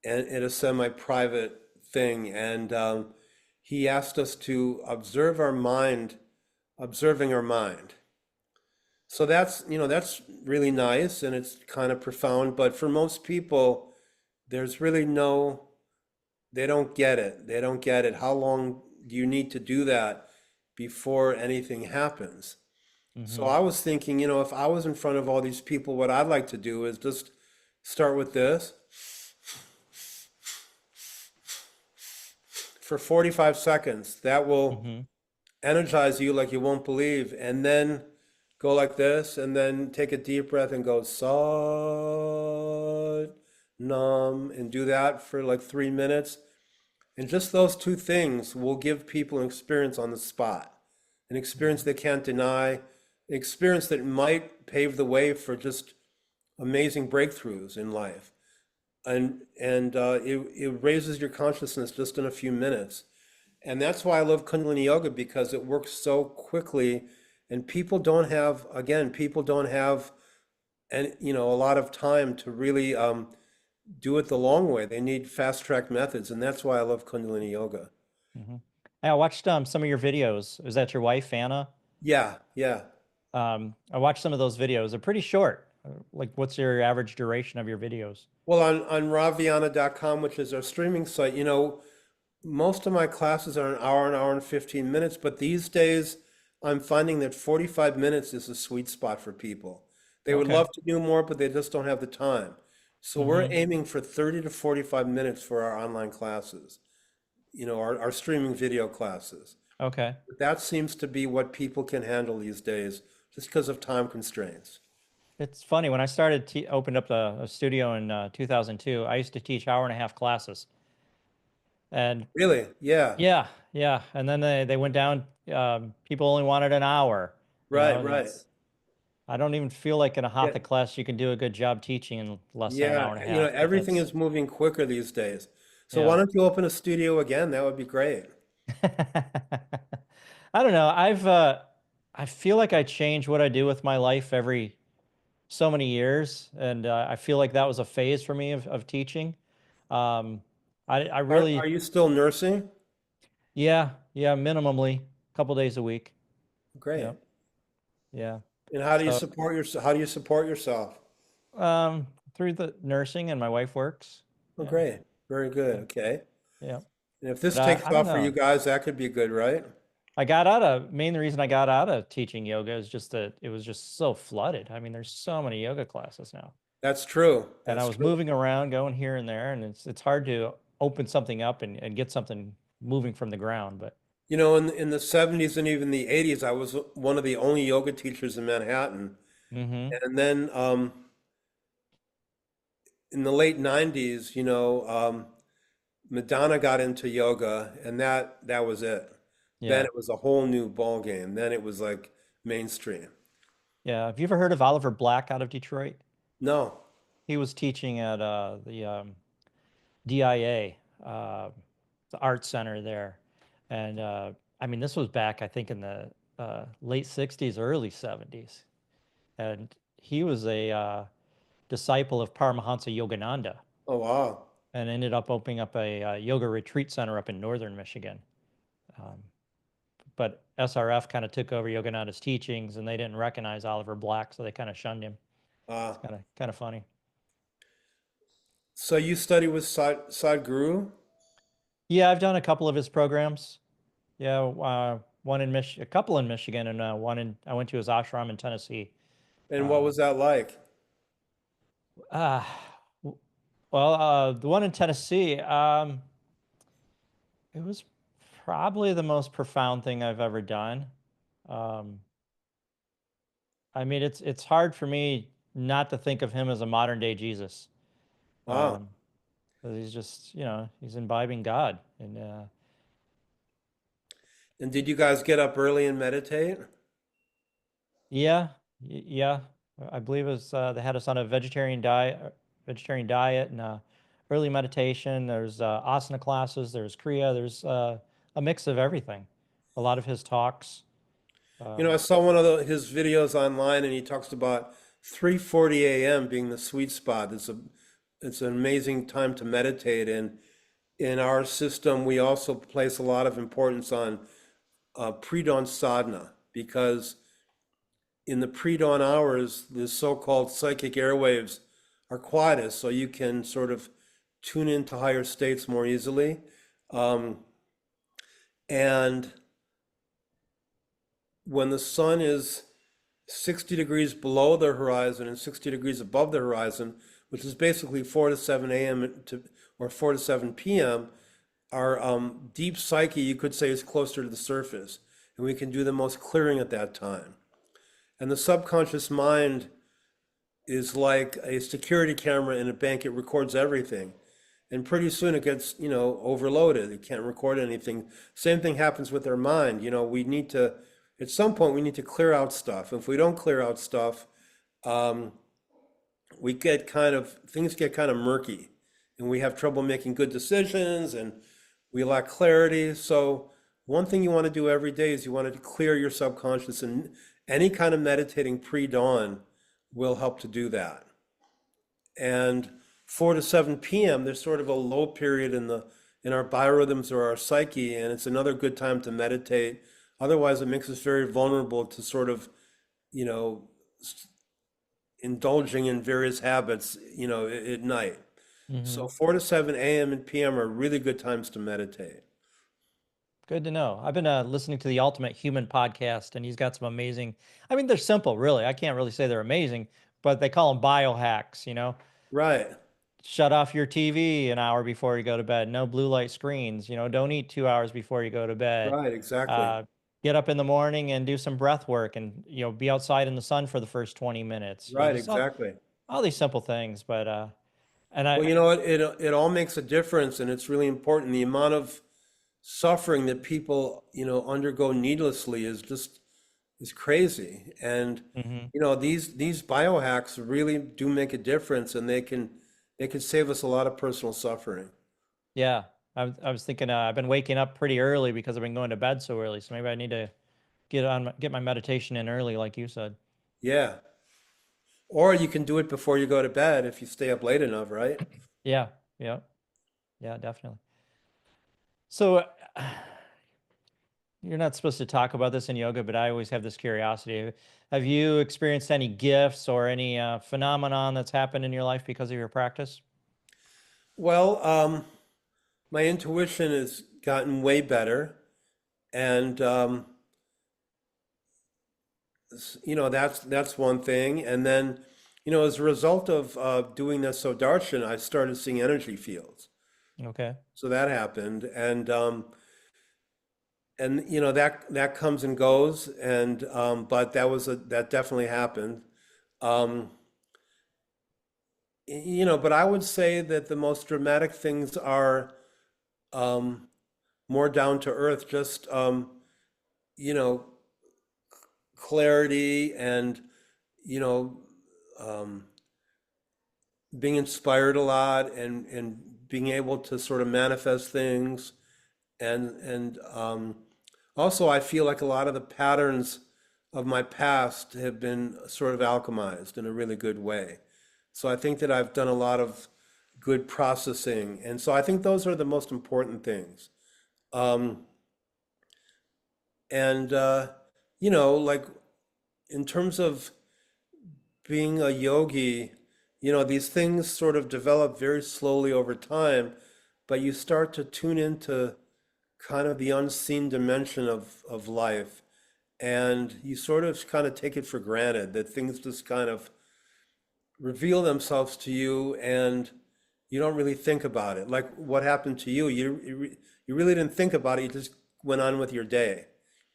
and in a semi-private thing, and he asked us to observing our mind. So that's really nice and it's kind of profound, but for most people, there's really they don't get it. They don't get it. How long do you need to do that before anything happens? So Hmm. I was thinking, if I was in front of all these people, what I'd like to do is just start with this for 45 seconds. That will Hmm. energize you like you won't believe, and then go like this, and then take a deep breath and go Sat Nam, and do that for like 3 minutes. And just those two things will give people an experience on the spot, an experience they can't deny, an experience that might pave the way for just amazing breakthroughs in life. And it raises your consciousness just in a few minutes. And that's why I love Kundalini Yoga, because it works so quickly, and people don't have a lot of time to really do it the long way. They need fast track methods, and that's why I love Kundalini Yoga. Hmm. I watched some of your videos. Is that your wife, Anna? Yeah, yeah. I watched some of those videos. They're pretty short. Like, what's your average duration of your videos? Well, on raviana.com, which is our streaming site, most of my classes are an hour and 15 minutes, but these days I'm finding that 45 minutes is a sweet spot for people. They would Okay. love to do more, but they just don't have the time. So we're Hmm. aiming for 30 to 45 minutes for our online classes, our streaming video classes. Okay. But that seems to be what people can handle these days, just because of time constraints. It's funny, when I opened up a studio in 2002, I used to teach hour-and-a-half classes. And Really? Yeah. yeah, yeah. And then they went down, people only wanted an hour. Right, right. That's, I don't even feel like in a Yeah, hatha class you can do a good job teaching in less than an yeah. hour and a half, but Everything that's, is moving quicker these days. So why yeah. don't you open a studio again? That would be great. I don't know. I feel like I change what I do with my life every so many years, and I feel like that was a phase for me of teaching. Um, I Are really, you still nursing? yeah, minimally, a couple days a week. Great. Yep. Yeah. And how do you So, support how do you support yourself? through the nursing, and my wife works. Oh, Yeah. great. Very good. Yeah. Okay. Yeah. And if this But takes I don't off for you know. guys, that could be good, right? Main reason I got out of teaching yoga is just that it was just so flooded. I mean, there's so many yoga classes now. That's true. And I That's was true. moving around, going here and there, and it's hard to open something up and get something moving from the ground. But You know, in the 70s and even the 80s, I was one of the only yoga teachers in Manhattan. mm-hmm. And then in the late 90s, Madonna got into yoga, and that was it. Then Yeah. it was a whole new ball game. Then it was like mainstream. Yeah. Have you ever heard of Oliver Black out of Detroit? No. He was teaching at the DIA, the art center there. And I mean, this was back, I think, in the late 60s, early 70s. And he was a disciple of Paramahansa Yogananda Oh, wow. and ended up opening up a yoga retreat center up in northern Michigan. Um, but SRF kind of took over Yogananda's teachings, and they didn't recognize Oliver Black, so they kind of shunned him. Uh, It's kind of funny. so you study with Sadhguru? Yeah, I've done a couple of his programs. Yeah, one in a couple in Michigan, and I went to his ashram in Tennessee. And what was that like? Uh, the one in Tennessee, it was probably the most profound thing I've ever done. Um, I mean, it's hard for me not to think of him as a modern day Jesus. Wow. 'Cause he's just, he's imbibing God, and And did you guys get up early and meditate? yeah, yeah. I believe it was they had us on a vegetarian diet, and early meditation. There's asana classes. There's kriya. There's a mix of everything. A lot of his talks. You know, I saw one of his videos online, and he talks about 3:40 a.m. being the sweet spot. It's an amazing time to meditate. And in our system, we also place a lot of importance on pre-dawn sadhana, because in the pre-dawn hours, the so-called psychic airwaves are quietest, so you can sort of tune into higher states more easily. And when the sun is 60 degrees below the horizon and 60 degrees above the horizon, which is basically 4 to 7 a.m. or 4 to 7 p.m., our deep psyche, you could say, is closer to the surface, and we can do the most clearing at that time. And the subconscious mind is like a security camera in a bank. It records everything. And pretty soon it gets, overloaded. It can't record anything. Same thing happens with our mind. At some point, we need to clear out stuff. If we don't clear out stuff, things get kind of murky, and we have trouble making good decisions, and we lack clarity. So one thing you want to do every day is you want to clear your subconscious, and any kind of meditating pre-dawn will help to do that. And 4 to 7 p.m., there's sort of a low period in our biorhythms or our psyche, and it's another good time to meditate. Otherwise, it makes us very vulnerable to sort of, indulging in various habits, at night. So 4 to 7 a.m. and p.m. are really good times to meditate. Good to know. I've been listening to the Ultimate Human podcast, and he's got some amazing. I mean, they're simple, really. I can't really say they're amazing, but they call them biohacks. Right. Shut off your TV an hour before you go to bed. No blue light screens. Don't eat 2 hours before you go to bed. Right, exactly. Get up in the morning and do some breath work, and be outside in the sun for the first 20 minutes. Right, Just exactly. all these simple things, but and Well, it all makes a difference, and it's really important. The amount of suffering that people, undergo needlessly is crazy. And Mhm. these biohacks really do make a difference, and they can save us a lot of personal suffering. Yeah, I was thinking I've been waking up pretty early because I've been going to bed so early. So maybe I need to get my meditation in early, like you said. Yeah. Or you can do it before you go to bed if you stay up late enough, right? Yeah, yeah, Yeah, definitely. So you're not supposed to talk about this in yoga, but I always have this curiosity. Have you experienced any gifts or any phenomenon that's happened in your life because of your practice? Well, my intuition has gotten way better, and that's one thing. And then, as a result of doing this Sodarshan, I started seeing energy fields. Okay. So that happened, and that comes and goes, and but that definitely happened. Um, but I would say that the most dramatic things are um, more down to earth, just you know, clarity and you know, um, being inspired a lot and being able to sort of manifest things and also I feel like a lot of the patterns of my past have been sort of alchemized in a really good way. So I think that I've done a lot of good processing, and so I think those are the most important things. Um, and like in terms of being a yogi, these things sort of develop very slowly over time, but you start to tune into kind of the unseen dimension of life. And you sort of kind of take it for granted that things just kind of reveal themselves to you and you don't really think about it. Like what happened to you, you really didn't think about it, you just went on with your day.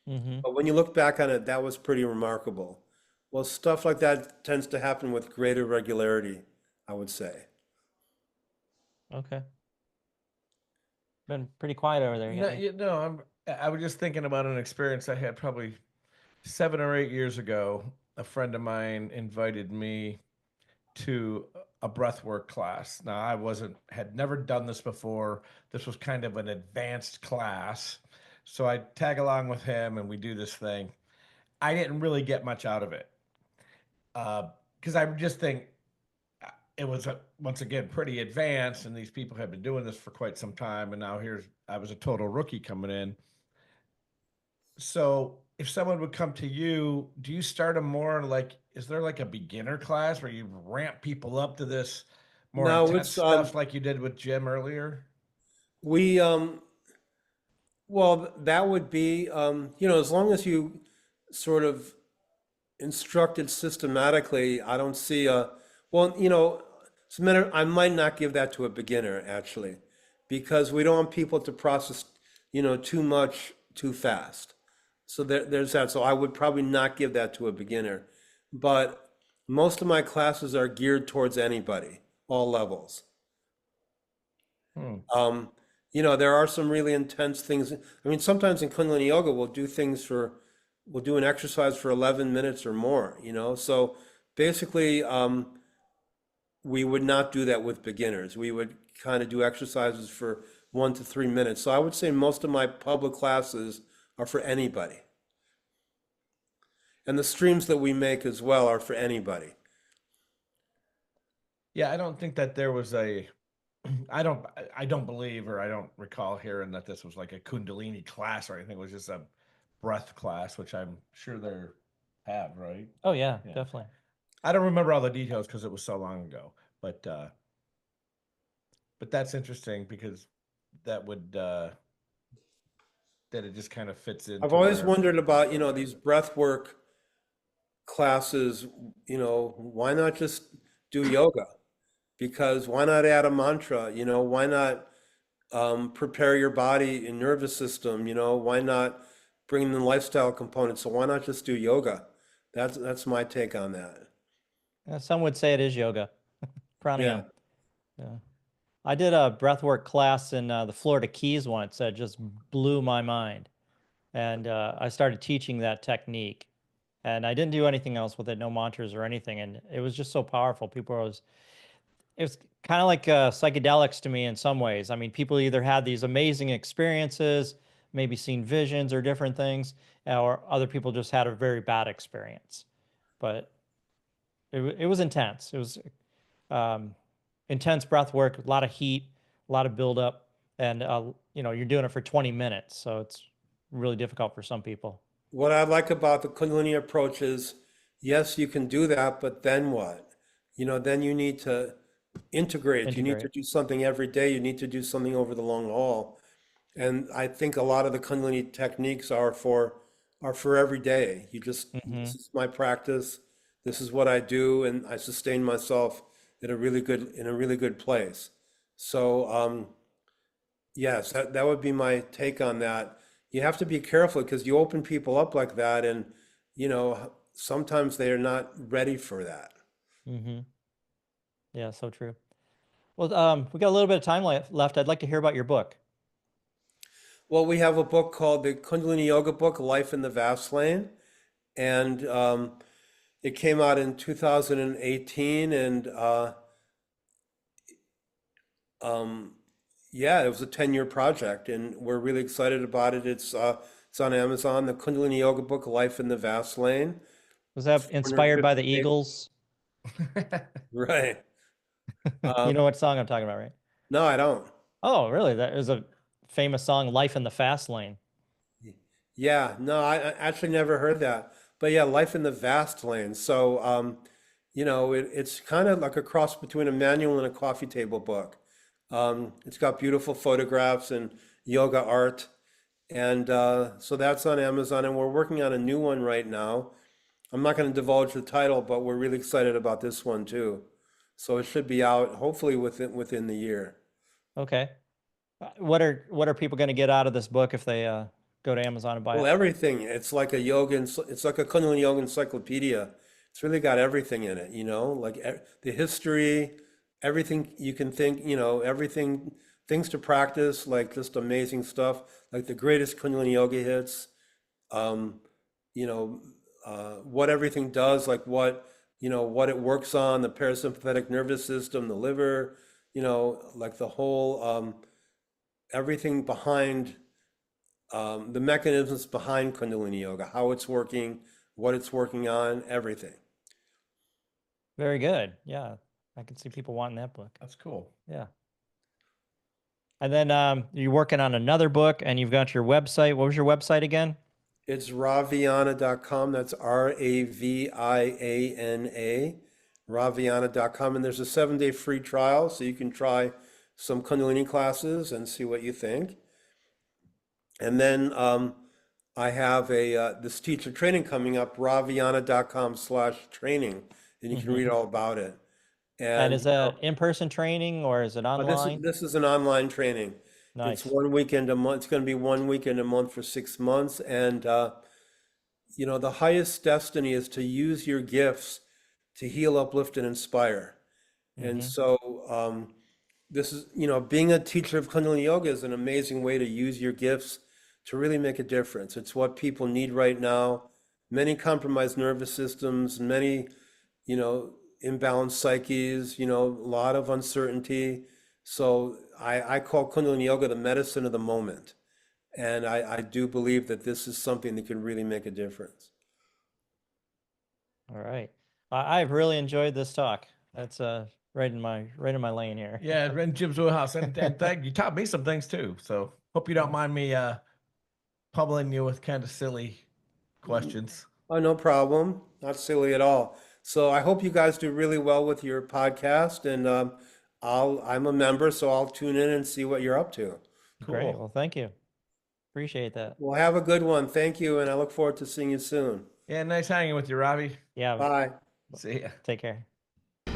Mm-hmm. But when you look back on it, that was pretty remarkable. Well, stuff like that tends to happen with greater regularity, I would say. Okay. Been pretty quiet over there. No, Yeah. I was just thinking about an experience I had probably 7 or 8 years ago. A friend of mine invited me to a breathwork class. Now, had never done this before. This was kind of an advanced class. So I tag along with him and we do this thing. I didn't really get much out of it because I just think it was once again pretty advanced, and these people have been doing this for quite some time. And now I was a total rookie coming in. So if someone would come to you, do you start them more like, is there like a beginner class where you ramp people up to this more No, intense it's stuff like you did with Jim earlier? we well, that would be as long as you sort of instructed systematically, I don't see a, well, it's a matter, I might not give that to a beginner actually, because we don't want people to process, too much too fast. So there's that. So I would probably not give that to a beginner. But most of my classes are geared towards anybody, all levels. Hmm. There are some really intense things. I mean, sometimes in Kundalini Yoga, we'll do an exercise for 11 minutes or more, So basically, we would not do that with beginners. We would kind of do exercises for 1 to 3 minutes. So I would say most of my public classes are for anybody. And the streams that we make as well are for anybody. Yeah, I don't think that there was a I don't believe, or I don't recall hearing that this was like a Kundalini class or anything. It was just a breath class, which I'm sure they have, right? Oh yeah, Yeah. definitely. I don't remember all the details because it was so long ago, but that's interesting because that would that it just kind of fits I've into always where. wondered about, these breath work classes, why not just do yoga? Because why not add a mantra? Why not prepare your body and nervous system? Why not bring in the lifestyle component? So why not just do yoga? That's my take on that. Some would say it is yoga, Yeah. pranayama. Yeah. I did a breathwork class in the Florida Keys once that just blew my mind. And I started teaching that technique. And I didn't do anything else with it, no mantras or anything. And it was just so powerful. It was kind of like psychedelics to me in some ways. I mean, people either had these amazing experiences, maybe seen visions or different things, or other people just had a very bad experience. But it was intense. It was um, intense breath work, a lot of heat, a lot of buildup, and you're doing it for 20 minutes, so it's really difficult for some people. What I like about the Kundalini approach is, yes, you can do that, but then what? Then you need to integrate. You need to do something every day. You need to do something over the long haul. And I think a lot of the Kundalini techniques are for every day. This is my practice. This is what I do, and I sustain myself in a really good place. So, yes, that would be my take on that. You have to be careful because you open people up like that, and sometimes they are not ready for that. Mm-hmm. Yeah, so true. Well, we got a little bit of time left. I'd like to hear about your book. Well, we have a book called the Kundalini Yoga Book, Life in the Vast Lane, and it came out in 2018, and yeah, it was a 10-year project, and we're really excited about it. It's on Amazon, the Kundalini Yoga Book, Life in the Vast Lane. Was that inspired by the 450 Eagles? Right. You know what song I'm talking about, right? No, I don't. Oh, really? That is a famous song, Life in the Fast Lane. Yeah, no, I actually never heard that. But yeah, Life in the Vast Lane. So, it's kind of like a cross between a manual and a coffee table book. It's got beautiful photographs and yoga art. And so that's on Amazon, and we're working on a new one right now. I'm not going to divulge the title, but we're really excited about this one too. So it should be out hopefully within the year. Okay. What are people going to get out of this book if they go to Amazon and buy Well, it? everything. It's like a it's like a Kundalini Yoga encyclopedia. It's really got everything in it, like the history, everything you can think, everything, things to practice, like just amazing stuff, like the greatest Kundalini Yoga hits, what everything does, like what it works on, the parasympathetic nervous system, the liver, like the whole, everything behind, the mechanisms behind Kundalini Yoga, how it's working, what it's working on, everything. Very good. Yeah, I can see people wanting that book. That's cool. Yeah. And then you're working on another book, and you've got your website. What was your website again? It's raviana.com. That's RAVIANA, raviana.com. And there's a 7-day free trial, so you can try some Kundalini classes and see what you think. And then I have this teacher training coming up, raviana.com/training, and you can read all about it. And is that in-person training or is it online? This is an online training. Nice. It's 1 weekend a month. It's going to be 1 weekend a month for 6 months. And, the highest destiny is to use your gifts to heal, uplift, and inspire. And so this is, being a teacher of Kundalini Yoga is an amazing way to use your gifts to really make a difference. It's what people need right now. Many compromised nervous systems, many, imbalanced psyches, a lot of uncertainty. So I call Kundalini Yoga the medicine of the moment. And I do believe that this is something that can really make a difference. All right. I've really enjoyed this talk. That's right in my lane here. Yeah, in Jim's wheelhouse. And thank you. Taught me some things too. So hope you don't mind me pummeling you with kind of silly questions. Oh, no problem. Not silly at all. So I hope you guys do really well with your podcast, and I'm a member, so I'll tune in and see what you're up to. Cool. Great. Well, thank you. Appreciate that. Well, have a good one. Thank you, and I look forward to seeing you soon. Yeah, nice hanging with you, Ravi. Yeah. Bye. See ya. Take care.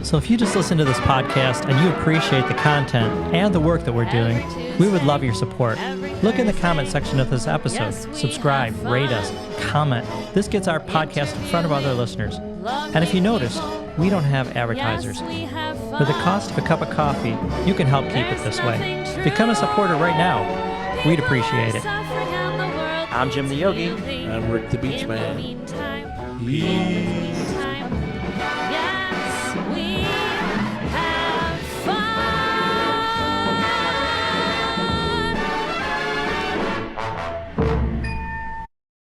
So if you just listen to this podcast and you appreciate the content and the work that we're doing, we would love your support. Look in the comment section of this episode. Subscribe, rate us, comment. This gets our podcast in front of other listeners. And if you noticed, we don't have advertisers. For the cost of a cup of coffee, you can help keep it this way. Become a supporter right now. We'd appreciate it. I'm Jim the Yogi. I'm Rick the BeachMan.